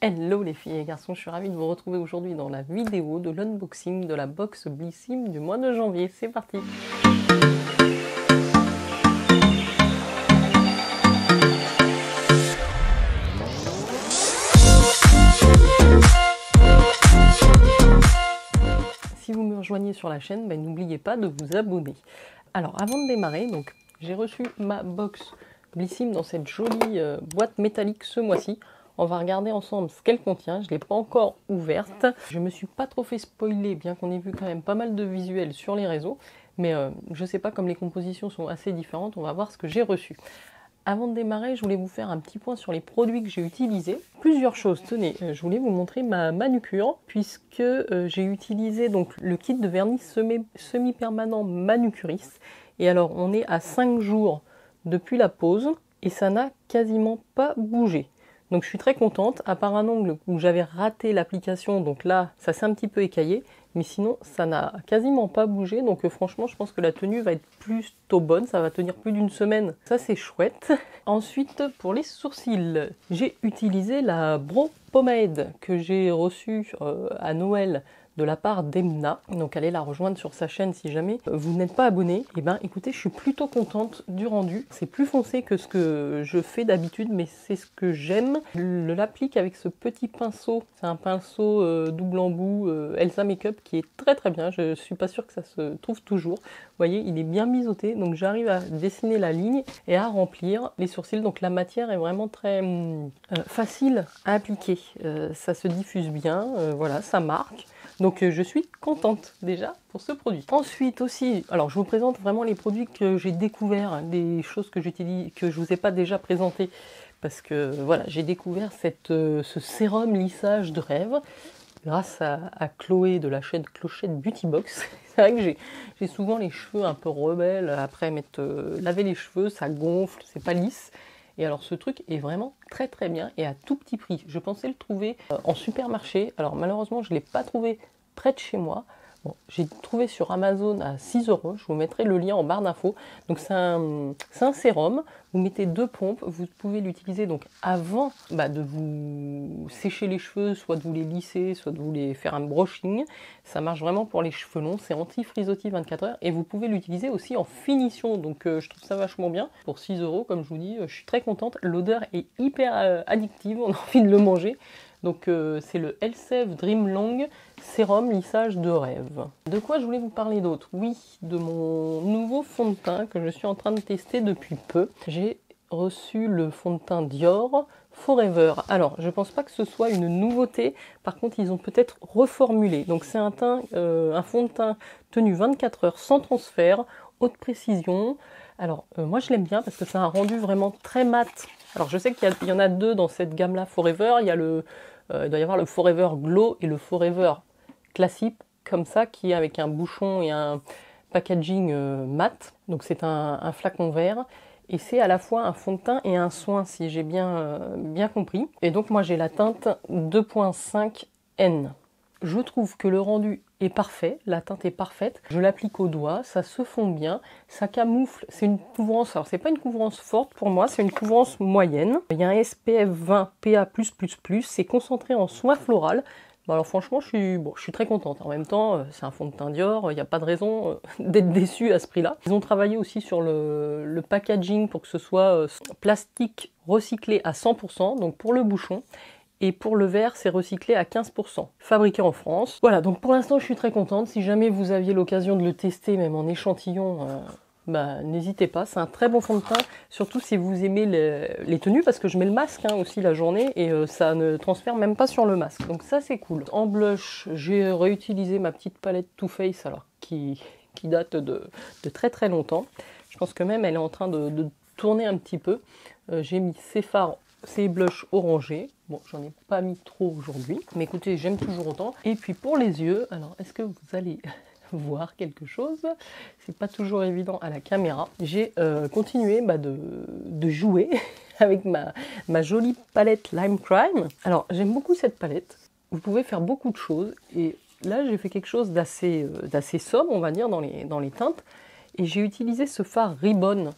Hello les filles et garçons, je suis ravie de vous retrouver aujourd'hui dans la vidéo de l'unboxing de la box Blissim du mois de janvier. C'est parti! Si vous me rejoignez sur la chaîne, n'oubliez pas de vous abonner. Alors avant de démarrer, j'ai reçu ma box Blissim dans cette jolie boîte métallique ce mois-ci. On va regarder ensemble ce qu'elle contient. Je ne l'ai pas encore ouverte. Je ne me suis pas trop fait spoiler, bien qu'on ait vu quand même pas mal de visuels sur les réseaux. Mais je ne sais pas, comme les compositions sont assez différentes, on va voir ce que j'ai reçu. Avant de démarrer, je voulais vous faire un petit point sur les produits que j'ai utilisés. Plusieurs choses. Tenez, je voulais vous montrer ma manucure, puisque j'ai utilisé donc le kit de vernis semi-permanent Manucuris. Et alors, on est à 5 jours depuis la pose, et ça n'a quasiment pas bougé. Donc je suis très contente, à part un ongle où j'avais raté l'application, donc là ça s'est un petit peu écaillé, mais sinon ça n'a quasiment pas bougé, donc franchement je pense que la tenue va être plutôt bonne, ça va tenir plus d'une semaine, ça c'est chouette. Ensuite pour les sourcils, j'ai utilisé la Brow Pomade que j'ai reçue à Noël de la part d'Emna, donc allez la rejoindre sur sa chaîne si jamais vous n'êtes pas abonné. Et écoutez, je suis plutôt contente du rendu. C'est plus foncé que ce que je fais d'habitude, mais c'est ce que j'aime. Je l'applique avec ce petit pinceau, c'est un pinceau double embout Elsa Makeup qui est très très bien. Je suis pas sûre que ça se trouve toujours. Vous voyez, il est bien misoté, donc j'arrive à dessiner la ligne et à remplir les sourcils. Donc la matière est vraiment très facile à appliquer. Ça se diffuse bien, voilà, ça marque. Donc je suis contente déjà pour ce produit. Ensuite aussi, alors je vous présente vraiment les produits que j'ai découverts, hein, des choses que j'utilise, que je vous ai pas déjà présentées, parce que voilà, j'ai découvert ce sérum lissage de rêve grâce à Chloé de la chaîne Clochette Beauty Box. C'est vrai que j'ai souvent les cheveux un peu rebelles, après laver les cheveux, ça gonfle, c'est pas lisse. Et alors ce truc est vraiment très très bien et à tout petit prix. Je pensais le trouver en supermarché. Alors malheureusement je ne l'ai pas trouvé près de chez moi. Bon, j'ai trouvé sur Amazon à 6 €. Je vous mettrai le lien en barre d'infos. Donc c'est un sérum. Vous mettez 2 pompes. Vous pouvez l'utiliser donc avant de vous sécher les cheveux, soit de vous les lisser, soit de vous les faire un brushing. Ça marche vraiment pour les cheveux longs. C'est anti-frisottis 24 heures. Et vous pouvez l'utiliser aussi en finition. Donc je trouve ça vachement bien. Pour 6 €, comme je vous dis, je suis très contente. L'odeur est hyper addictive. On a envie de le manger. Donc c'est le Elseve Dream Long Sérum Lissage de Rêve. De quoi je voulais vous parler d'autre? Oui, de mon nouveau fond de teint que je suis en train de tester depuis peu. J'ai reçu le fond de teint Dior Forever. Alors, je pense pas que ce soit une nouveauté. Par contre, ils ont peut-être reformulé. Donc c'est un fond de teint tenu 24 heures sans transfert, haute précision. Alors, moi je l'aime bien parce que c'est un rendu vraiment très mat. Alors je sais qu'il y en a deux dans cette gamme-là Forever. Il doit y avoir le Forever Glow et le Forever classique, comme ça, qui est avec un bouchon et un packaging mat. Donc c'est un flacon vert. Et c'est à la fois un fond de teint et un soin, si j'ai bien compris. Et donc moi j'ai la teinte 2.5 N. Je trouve que le rendu est parfait, la teinte est parfaite. Je l'applique au doigt, ça se fond bien, ça camoufle. C'est une couvrance, alors c'est pas une couvrance forte pour moi, c'est une couvrance moyenne. Il y a un SPF 20 PA+++, c'est concentré en soin floral. Bon, alors franchement, je suis très contente. En même temps, c'est un fond de teint Dior, il n'y a pas de raison d'être déçu à ce prix-là. Ils ont travaillé aussi sur le packaging pour que ce soit plastique recyclé à 100%, donc pour le bouchon. Et pour le verre, c'est recyclé à 15%, fabriqué en France. Voilà, donc pour l'instant, je suis très contente. Si jamais vous aviez l'occasion de le tester, même en échantillon, n'hésitez pas. C'est un très bon fond de teint, surtout si vous aimez les tenues, parce que je mets le masque aussi la journée, et ça ne transfère même pas sur le masque. Donc ça, c'est cool. En blush, j'ai réutilisé ma petite palette Too Faced, alors qui date de très très longtemps. Je pense que même elle est en train de tourner un petit peu. J'ai mis ces fards, ces blushs orangés. Bon, j'en ai pas mis trop aujourd'hui, mais écoutez, j'aime toujours autant. Et puis pour les yeux, alors est-ce que vous allez voir quelque chose? C'est pas toujours évident à la caméra. J'ai continué de jouer avec ma jolie palette Lime Crime. Alors j'aime beaucoup cette palette. Vous pouvez faire beaucoup de choses, et là j'ai fait quelque chose d'assez sobre, on va dire, dans les teintes. Et j'ai utilisé ce fard Ribbon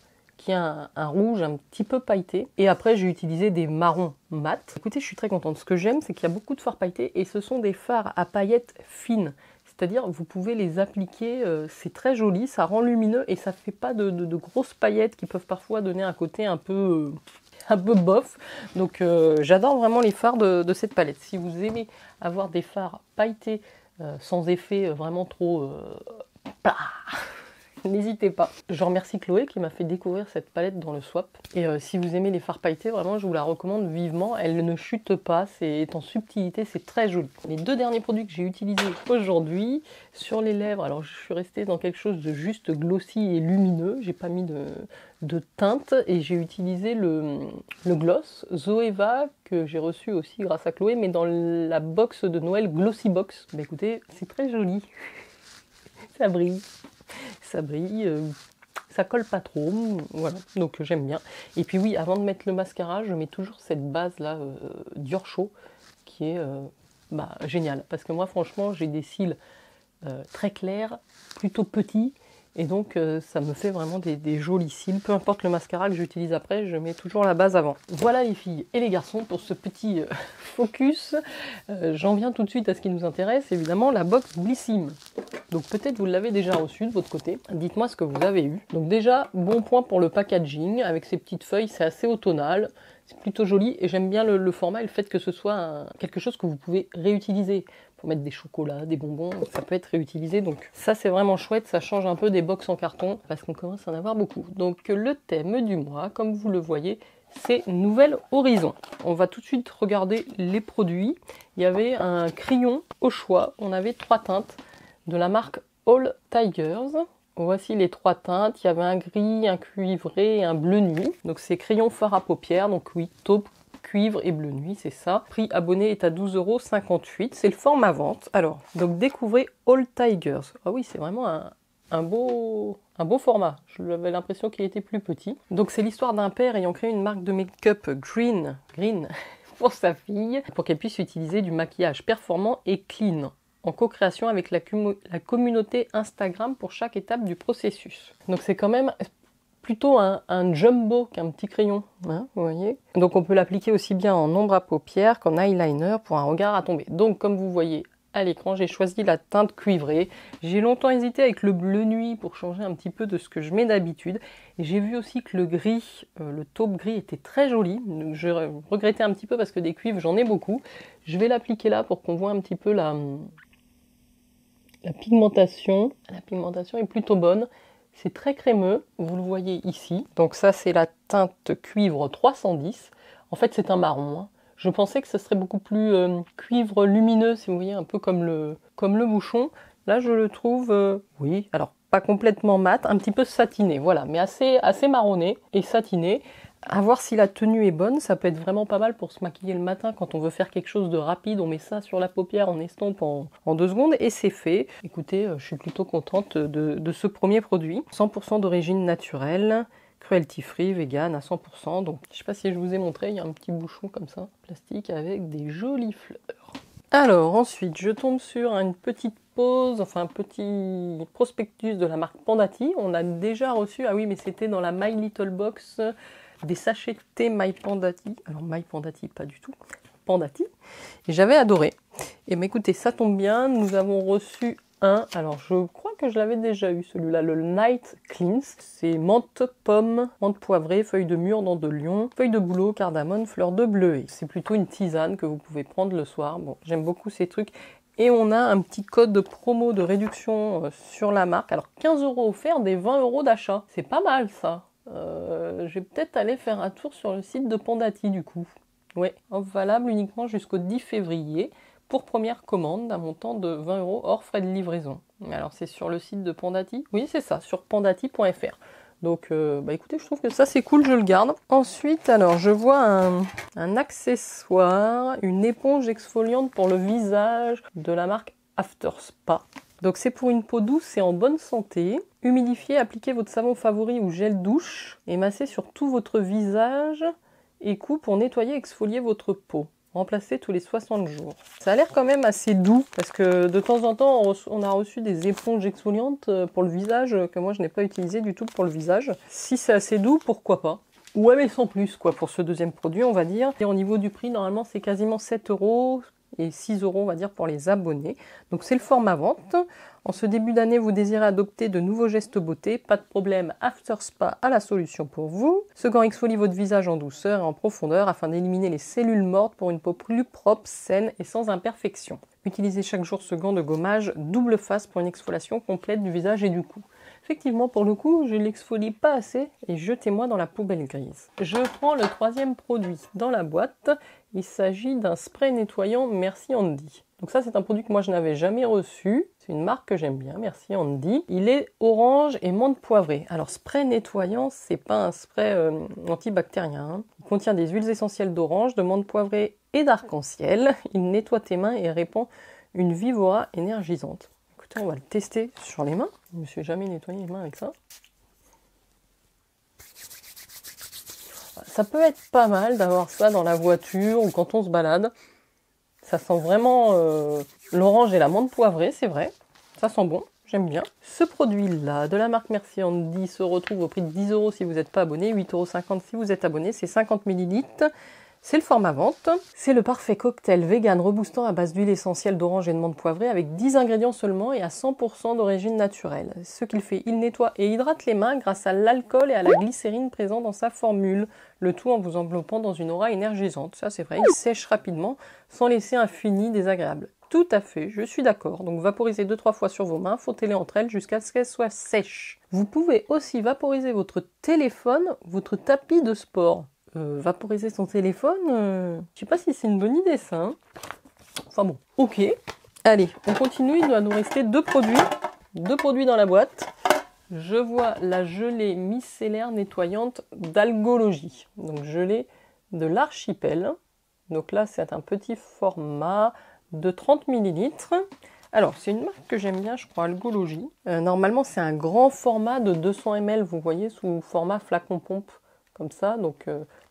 qui est un rouge un petit peu pailleté. Et après, j'ai utilisé des marrons mat. Écoutez, je suis très contente. Ce que j'aime, c'est qu'il y a beaucoup de fards pailletés et ce sont des fards à paillettes fines. C'est-à-dire, vous pouvez les appliquer, c'est très joli, ça rend lumineux et ça fait pas de grosses paillettes qui peuvent parfois donner un côté un peu bof. Donc, j'adore vraiment les fards de cette palette. Si vous aimez avoir des fards pailletés sans effet vraiment trop... n'hésitez pas. Je remercie Chloé qui m'a fait découvrir cette palette dans le swap. Et si vous aimez les fards pailletés, vraiment je vous la recommande vivement. Elle ne chute pas, c'est en subtilité, c'est très joli. Les deux derniers produits que j'ai utilisés aujourd'hui, sur les lèvres, alors je suis restée dans quelque chose de juste glossy et lumineux. J'ai pas mis de teinte et j'ai utilisé le gloss Zoeva que j'ai reçu aussi grâce à Chloé, mais dans la box de Noël Glossy Box. Bah écoutez, c'est très joli. Ça brille. Ça brille, ça colle pas trop, voilà, donc j'aime bien. Et puis oui, avant de mettre le mascara, je mets toujours cette base là, Dior Show, qui est géniale. Parce que moi franchement, j'ai des cils très clairs, plutôt petits, et donc ça me fait vraiment des jolis cils. Peu importe le mascara que j'utilise après, je mets toujours la base avant. Voilà les filles et les garçons pour ce petit focus. J'en viens tout de suite à ce qui nous intéresse, évidemment la box Blissim. Donc peut-être vous l'avez déjà reçu de votre côté, dites-moi ce que vous avez eu. Donc déjà, bon point pour le packaging, avec ces petites feuilles, c'est assez automnal, c'est plutôt joli, et j'aime bien le format et le fait que ce soit quelque chose que vous pouvez réutiliser. Pour mettre des chocolats, des bonbons, ça peut être réutilisé, donc ça c'est vraiment chouette, ça change un peu des box en carton, parce qu'on commence à en avoir beaucoup. Donc le thème du mois, comme vous le voyez, c'est Nouvel Horizon. On va tout de suite regarder les produits. Il y avait un crayon au choix, on avait 3 teintes, de la marque All Tigers. Voici les 3 teintes, il y avait un gris, un cuivré et un bleu nuit. Donc c'est crayon fard à paupières, donc oui, taupe, cuivre et bleu nuit, c'est ça. Prix abonné est à 12,58 €, c'est le format vente. Alors, donc découvrez All Tigers. Ah oui, c'est vraiment un beau format. J'avais l'impression qu'il était plus petit. Donc c'est l'histoire d'un père ayant créé une marque de make-up green pour sa fille, pour qu'elle puisse utiliser du maquillage performant et clean, en co-création avec la communauté Instagram pour chaque étape du processus. Donc c'est quand même plutôt un jumbo qu'un petit crayon, hein, vous voyez. Donc on peut l'appliquer aussi bien en ombre à paupières qu'en eyeliner pour un regard à tomber. Donc comme vous voyez à l'écran, j'ai choisi la teinte cuivrée. J'ai longtemps hésité avec le bleu nuit pour changer un petit peu de ce que je mets d'habitude. Et j'ai vu aussi que le gris, le taupe gris était très joli. Je regrettais un petit peu parce que des cuivres, j'en ai beaucoup. Je vais l'appliquer là pour qu'on voit un petit peu la pigmentation. La pigmentation est plutôt bonne. C'est très crémeux, vous le voyez ici. Donc ça, c'est la teinte cuivre 310. En fait, c'est un marron, hein. Je pensais que ce serait beaucoup plus cuivre lumineux, si vous voyez, un peu comme le bouchon. Là, je le trouve, oui, alors pas complètement mat, un petit peu satiné, voilà, mais assez marronné et satiné. À voir si la tenue est bonne, ça peut être vraiment pas mal pour se maquiller le matin quand on veut faire quelque chose de rapide. On met ça sur la paupière, on estompe en 2 secondes et c'est fait. Écoutez, je suis plutôt contente de ce premier produit. 100% d'origine naturelle, cruelty free, vegan à 100%. Donc je sais pas si je vous ai montré, il y a un petit bouchon comme ça, plastique avec des jolies fleurs. Alors ensuite, je tombe sur une petite pause, enfin un petit prospectus de la marque Pandati. On a déjà reçu, ah oui, mais c'était dans la My Little Box, des sachets thé My Pandati. Alors My Pandati, pas du tout, Pandati. Et j'avais adoré. Et mais écoutez, ça tombe bien, nous avons reçu un, alors je crois que je l'avais déjà eu celui-là, le Night Cleanse. C'est menthe, pomme, menthe poivrée, feuille de mûre, dents de lion, feuille de bouleau, cardamome, fleur de bleuet. C'est plutôt une tisane que vous pouvez prendre le soir. Bon, j'aime beaucoup ces trucs. Et on a un petit code de promo de réduction sur la marque. Alors 15 € offerts des 20 € d'achat. C'est pas mal ça. Je vais peut-être aller faire un tour sur le site de Pandati du coup. Ouais, offre valable uniquement jusqu'au 10 février pour première commande d'un montant de 20 € hors frais de livraison. Alors c'est sur le site de Pandati? Oui, c'est ça, sur pandati.fr. Donc écoutez, je trouve que ça c'est cool, je le garde. Ensuite, alors je vois un accessoire, une éponge exfoliante pour le visage de la marque After Spa. Donc c'est pour une peau douce et en bonne santé. Humidifiez, appliquez votre savon favori ou gel douche et massez sur tout votre visage et cou pour nettoyer et exfolier votre peau. remplacer tous les 60 jours. Ça a l'air quand même assez doux, parce que de temps en temps, on a reçu des éponges exfoliantes pour le visage, que moi je n'ai pas utilisé du tout pour le visage. Si c'est assez doux, pourquoi pas. Ouais, mais sans plus, quoi, pour ce deuxième produit, on va dire. Et au niveau du prix, normalement, c'est quasiment 7 € et 6 €, on va dire, pour les abonnés. Donc c'est le format vente. En ce début d'année, vous désirez adopter de nouveaux gestes beauté, pas de problème, After Spa a la solution pour vous. Ce gant exfolie votre visage en douceur et en profondeur afin d'éliminer les cellules mortes pour une peau plus propre, saine et sans imperfection. Utilisez chaque jour ce gant de gommage double face pour une exfoliation complète du visage et du cou. Effectivement, pour le coup, je ne l'exfolie pas assez et jetez-moi dans la poubelle grise. Je prends le troisième produit dans la boîte. Il s'agit d'un spray nettoyant Merci Andy. Donc ça, c'est un produit que moi, je n'avais jamais reçu. C'est une marque que j'aime bien, Merci Andy. Il est orange et menthe poivrée. Alors, spray nettoyant, c'est pas un spray antibactérien. Hein. Il contient des huiles essentielles d'orange, de menthe poivrée et d'arc-en-ciel. Il nettoie tes mains et répand une vive aura énergisante. Écoutez, on va le tester sur les mains. Je ne me suis jamais nettoyé les mains avec ça. Ça peut être pas mal d'avoir ça dans la voiture ou quand on se balade. Ça sent vraiment l'orange et la menthe poivrée, c'est vrai. Ça sent bon, j'aime bien. Ce produit-là, de la marque Merci Andy, se retrouve au prix de 10 € si vous n'êtes pas abonné, 8,50 € si vous êtes abonné, c'est 50 ml. C'est le format vente. C'est le parfait cocktail vegan reboostant à base d'huile essentielle d'orange et de menthe poivrée avec 10 ingrédients seulement et à 100% d'origine naturelle. Ce qu'il fait, il nettoie et hydrate les mains grâce à l'alcool et à la glycérine présent dans sa formule. Le tout en vous enveloppant dans une aura énergisante. Ça c'est vrai, il sèche rapidement sans laisser un fini désagréable. Tout à fait, je suis d'accord. Donc vaporisez 2-3 fois sur vos mains, frottez-les entre elles jusqu'à ce qu'elles soient sèches. Vous pouvez aussi vaporiser votre téléphone, votre tapis de sport. Vaporiser son téléphone, je sais pas si c'est une bonne idée ça. Hein. Enfin bon, ok. Allez, on continue, il doit nous rester deux produits dans la boîte. Je vois la gelée micellaire nettoyante d'Algologie. Donc gelée de l'archipel. Donc là c'est un petit format de 30 ml. Alors c'est une marque que j'aime bien, je crois, Algologie. Normalement c'est un grand format de 200 ml, vous voyez, sous format flacon pompe. Comme ça, donc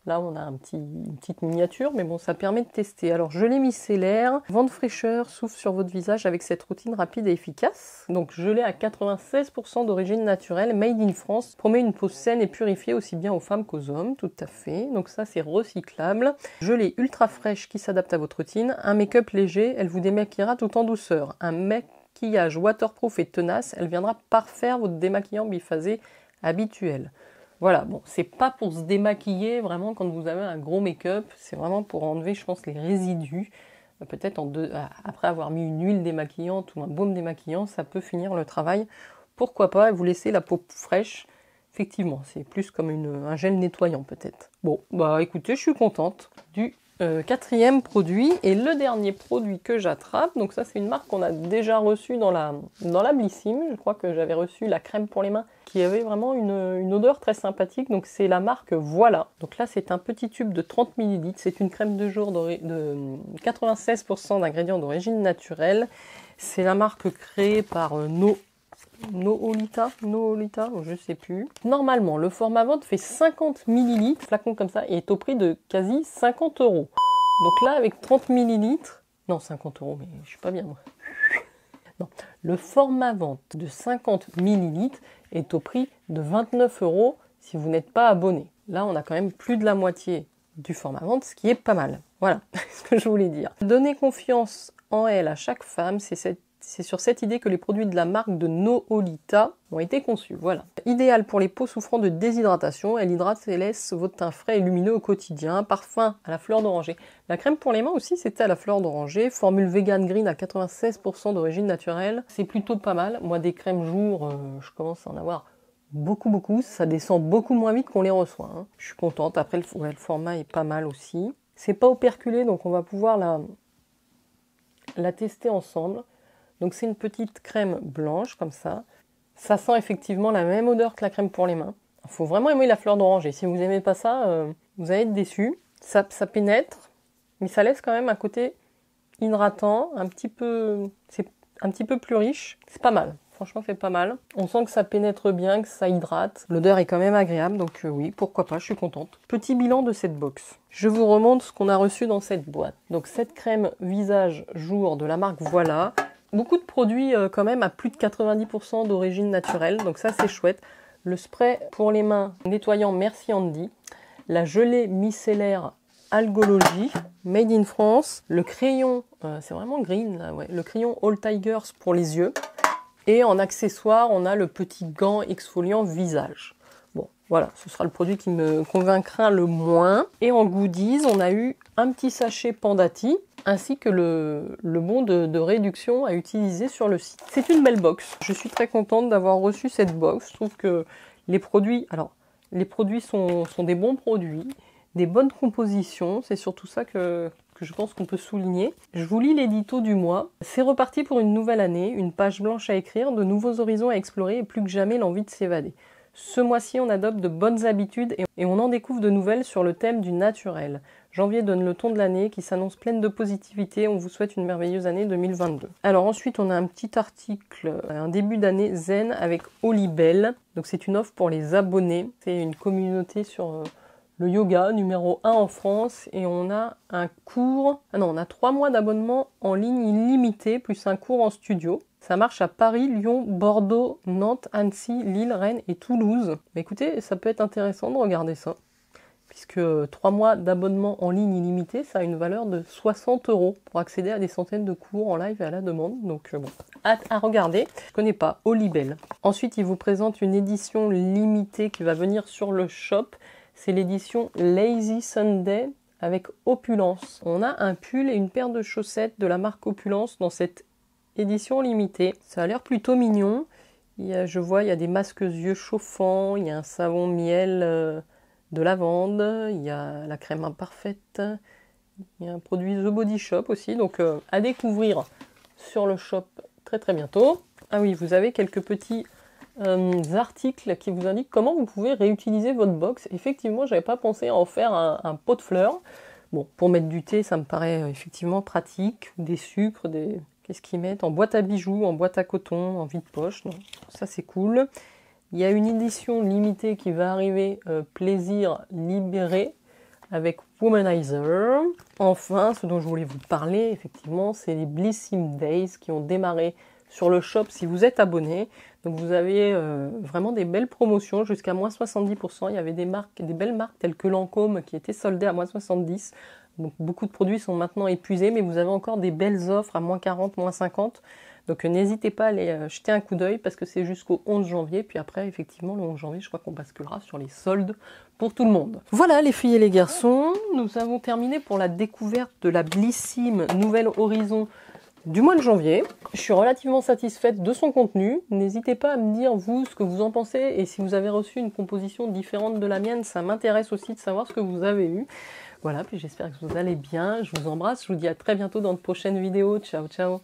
là on a une petite miniature, mais bon, ça permet de tester. Alors, gelée micellaire, vent de fraîcheur souffle sur votre visage avec cette routine rapide et efficace. Donc, gelée à 96% d'origine naturelle, made in France, promet une peau saine et purifiée aussi bien aux femmes qu'aux hommes, tout à fait. Donc ça, c'est recyclable. Gelée ultra fraîche qui s'adapte à votre routine. Un make-up léger, elle vous démaquillera tout en douceur. Un maquillage waterproof et tenace, elle viendra parfaire votre démaquillant biphasé habituel. Voilà, bon, c'est pas pour se démaquiller vraiment quand vous avez un gros make-up, c'est vraiment pour enlever, je pense, les résidus. Peut-être après avoir mis une huile démaquillante ou un baume démaquillant, ça peut finir le travail. Pourquoi pas, et vous laissez la peau fraîche. Effectivement, c'est plus comme un gel nettoyant peut-être. Bon, bah écoutez, je suis contente du quatrième produit et le dernier produit que j'attrape. Donc ça, c'est une marque qu'on a déjà reçue dans la Blissim. Je crois que j'avais reçu la crème pour les mains qui avait vraiment une odeur très sympathique. Donc c'est la marque Voilà. Donc là, c'est un petit tube de 30 ml. C'est une crème de jour de 96% d'ingrédients d'origine naturelle. C'est la marque créée par Noolita, je sais plus. Normalement, le format vente fait 50 ml, flacon comme ça, et est au prix de quasi 50 €. Donc là, avec 30 ml, non 50 €, mais je suis pas bien moi. Non, le format vente de 50 ml est au prix de 29 € si vous n'êtes pas abonné. Là, on a quand même plus de la moitié du format vente, ce qui est pas mal. Voilà ce que je voulais dire. Donner confiance en elle à chaque femme, c'est sur cette idée que les produits de la marque de Noolita ont été conçus. Voilà. Idéal pour les peaux souffrant de déshydratation, elle hydrate et laisse votre teint frais et lumineux au quotidien. Parfum à la fleur d'oranger. La crème pour les mains aussi, c'était à la fleur d'oranger. Formule vegan green à 96% d'origine naturelle. C'est plutôt pas mal. Moi, des crèmes jour, je commence à en avoir beaucoup. Ça descend beaucoup moins vite qu'on les reçoit. Hein. Je suis contente. Après, le format est pas mal aussi. C'est pas operculé, donc on va pouvoir la tester ensemble. Donc c'est une petite crème blanche comme ça. Ça sent effectivement la même odeur que la crème pour les mains. Il faut vraiment aimer la fleur d'oranger. Si vous n'aimez pas ça, vous allez être déçu. Ça pénètre, mais ça laisse quand même un côté hydratant, c'est un petit peu plus riche. C'est pas mal. franchement fait pas mal. On sent que ça pénètre bien, que ça hydrate. L'odeur est quand même agréable, donc oui, pourquoi pas, je suis contente. Petit bilan de cette box. Je vous remonte ce qu'on a reçu dans cette boîte. Donc cette crème visage jour de la marque Voilà. Beaucoup de produits quand même à plus de 90% d'origine naturelle, donc ça c'est chouette. Le spray pour les mains nettoyant Merci Andy. La gelée micellaire Algologie, made in France. Le crayon, c'est vraiment green là, ouais. Le crayon All Tigers pour les yeux. Et en accessoire, on a le petit gant exfoliant visage. Bon, voilà, ce sera le produit qui me convaincra le moins. Et en goodies, on a eu un petit sachet Pandati, ainsi que le bon de réduction à utiliser sur le site. C'est une belle box. Je suis très contente d'avoir reçu cette box. Je trouve que les produits, les produits sont des bons produits, des bonnes compositions. C'est surtout ça que je pense qu'on peut souligner. Je vous lis l'édito du mois. C'est reparti pour une nouvelle année, une page blanche à écrire, de nouveaux horizons à explorer et plus que jamais l'envie de s'évader. Ce mois-ci, on adopte de bonnes habitudes et on en découvre de nouvelles sur le thème du naturel. Janvier donne le ton de l'année qui s'annonce pleine de positivité. On vous souhaite une merveilleuse année 2022. Alors ensuite, on a un petit article, un début d'année zen avec Olibel. Donc c'est une offre pour les abonnés. C'est une communauté sur le yoga, numéro 1 en France. Et on a un cours... Ah non, on a 3 mois d'abonnement en ligne illimité, plus un cours en studio. Ça marche à Paris, Lyon, Bordeaux, Nantes, Annecy, Lille, Rennes et Toulouse. Mais écoutez, ça peut être intéressant de regarder ça. Puisque 3 mois d'abonnement en ligne illimité, ça a une valeur de 60 € pour accéder à des centaines de cours en live et à la demande. Donc bon, hâte à regarder. Je connais pas, Olibel. Ensuite, il vous présente une édition limitée qui va venir sur le shop. C'est l'édition Lazy Sunday avec Opulence. On a un pull et une paire de chaussettes de la marque Opulence dans cette édition limitée. Ça a l'air plutôt mignon. Je vois, il y a des masques yeux chauffants, il y a un savon miel de lavande, il y a la crème imparfaite, il y a un produit The Body Shop aussi, donc à découvrir sur le shop très très bientôt. Ah oui, vous avez quelques petits articles qui vous indiquent comment vous pouvez réutiliser votre box. Effectivement, j'avais pas pensé à en faire un pot de fleurs. Bon, pour mettre du thé, ça me paraît effectivement pratique, des sucres, des... Qu'est-ce qu'ils mettent? En boîte à bijoux, en boîte à coton, en vide-poche. Ça, c'est cool. Il y a une édition limitée qui va arriver, Plaisir Libéré, avec Womanizer. Enfin, ce dont je voulais vous parler, effectivement, c'est les Blissim Days qui ont démarré sur le shop si vous êtes abonné. Donc vous avez vraiment des belles promotions, jusqu'à moins 70%. Il y avait des belles marques telles que Lancôme qui étaient soldées à moins 70%. Donc beaucoup de produits sont maintenant épuisés, mais vous avez encore des belles offres à moins 40, moins 50. Donc n'hésitez pas à aller jeter un coup d'œil parce que c'est jusqu'au 11 janvier. Puis après, effectivement, le 11 janvier, je crois qu'on basculera sur les soldes pour tout le monde. Voilà les filles et les garçons, nous avons terminé pour la découverte de la Blissim Nouvelle Horizon du mois de janvier. Je suis relativement satisfaite de son contenu. N'hésitez pas à me dire, vous, ce que vous en pensez. Et si vous avez reçu une composition différente de la mienne, ça m'intéresse aussi de savoir ce que vous avez eu. Voilà, puis j'espère que vous allez bien. Je vous embrasse. Je vous dis à très bientôt dans de prochaines vidéos. Ciao, ciao.